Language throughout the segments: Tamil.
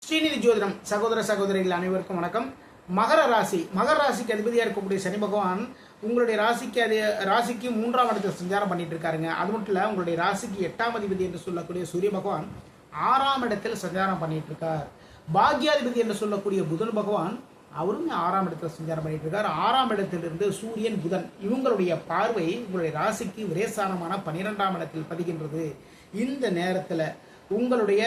ஸ்ரீநிதி ஜோதிடம் சகோதர சகோதரிகள் அனைவருக்கும் வணக்கம். மகர ராசிக்கு அதிபதியாக இருக்கக்கூடிய சனி பகவான் உங்களுடைய ராசிக்கு 3ஆம் இடத்தில் சஞ்சாரம் பண்ணிட்டு இருக்காருங்க. அது மட்டும் இல்ல, உங்களுடைய ராசிக்கு 8ஆம் அதிபதி என்று சொல்லக்கூடிய சூரிய பகவான் 6ஆம் இடத்தில் சஞ்சாரம் பண்ணிட்டு இருக்கார். பாக்யாதிபதி என்று சொல்லக்கூடிய புதன் பகவான் அவரும் 6ஆம் இடத்தில் சஞ்சாரம் பண்ணிட்டு இருக்கார். 6ஆம் இடத்திலிருந்து சூரியன் புதன் இவங்களுடைய பார்வை உங்களுடைய ராசிக்கு விரேசானமான 12ஆம் இடத்தில் பதிகின்றது. இந்த நேரத்தில் உங்களுடைய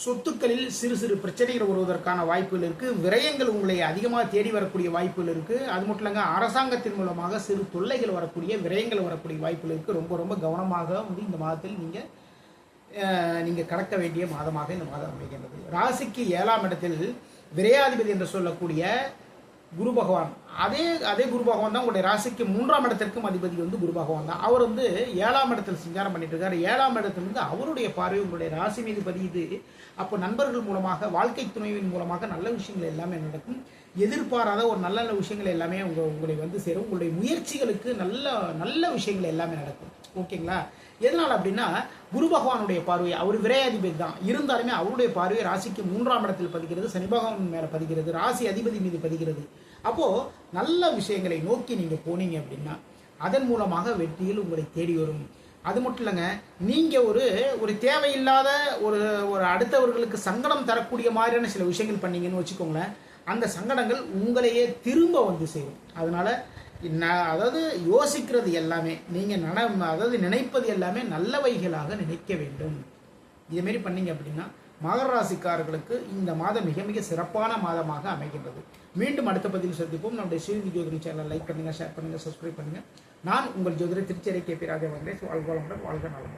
சொத்துக்களில் சிறு சிறு பிரச்சனைகள் வருவதற்கான வாய்ப்புகள் இருக்குது. விரயங்கள் உங்களை அதிகமாக தேடி வரக்கூடிய வாய்ப்புகள் இருக்குது. அது மட்டும் இல்லைங்க, அரசாங்கத்தின் மூலமாக சிறு தொல்லைகள் வரக்கூடிய விரயங்கள் வரக்கூடிய வாய்ப்புகள் இருக்குது. ரொம்ப ரொம்ப கவனமாக இந்த மாதத்தில் நீங்கள் கடக்க வேண்டிய மாதமாக இந்த மாதம் அமைகின்றது. ராசிக்கு 7ஆம் இடத்தில் விரையாதிபதி என்று சொல்லக்கூடிய குரு பகவான், அதே குரு பகவான் தான் உங்களுடைய ராசிக்கு 3ஆம் இடத்திற்கும் அதிபதி குரு பகவான் தான். அவர் 7ஆம் இடத்தில் சஞ்சாரம் பண்ணிட்டு இருக்காரு. 7ஆம் இடத்திலிருந்து அவருடைய பார்வை உங்களுடைய ராசி மீது பதியுது. அப்போ நண்பர்கள் மூலமாக, வாழ்க்கை துணைவின் மூலமாக நல்ல விஷயங்கள் எல்லாமே நடக்கும். எதிர்பாராத ஒரு நல்ல நல்ல விஷயங்கள் எல்லாமே உங்களை சேரும். உங்களுடைய முயற்சிகளுக்கு நல்ல நல்ல விஷயங்கள் எல்லாமே நடக்கும். ஓகேங்களா? எதனால் அப்படின்னா, குரு பகவானுடைய பார்வை, அவர் விரையாதிபதி தான் இருந்தாலுமே அவருடைய பார்வை ராசிக்கு 3ஆம் இடத்தில் பதிக்கிறது, சனி பகவான் மேலே பதிக்கிறது, ராசி அதிபதி மீது பதிக்கிறது. அப்போ நல்ல விஷயங்களை நோக்கி நீங்க போனீங்க அப்படின்னா அதன் மூலமாக வெற்றியில் உங்களை தேடி வரும். அது மட்டும் இல்லைங்க, நீங்க ஒரு தேவையில்லாத ஒரு அடுத்தவர்களுக்கு சங்கடம் தரக்கூடிய மாதிரியான சில விஷயங்கள் பண்ணீங்கன்னு வச்சுக்கோங்களேன், அந்த சங்கடங்கள் உங்களையே திரும்ப சேரும். அதனால அதாவது யோசிக்கிறது எல்லாமே நீங்க நினைப்பது எல்லாமே நல்லவைகளாக நினைக்க வேண்டும். இதேமாரி பண்ணீங்க அப்படின்னா மகர ராசிக்காரர்களுக்கு இந்த மாதம் மிக மிக சிறப்பான மாதமாக அமைகின்றது. மீண்டும் அடுத்த பதிவில் சந்திப்போம். நம்முடைய ஸ்ரீநிதி ஜோதிட சேனல் லைக் பண்ணுங்க, ஷேர் பண்ணுங்க, சப்ஸ்கிரைப் பண்ணுங்க. நான் உங்கள் ஜோதிடர் திருச்சேரி KP ராஜா. வாழ்க வளமுடன், வாழ்க நலமுடன்.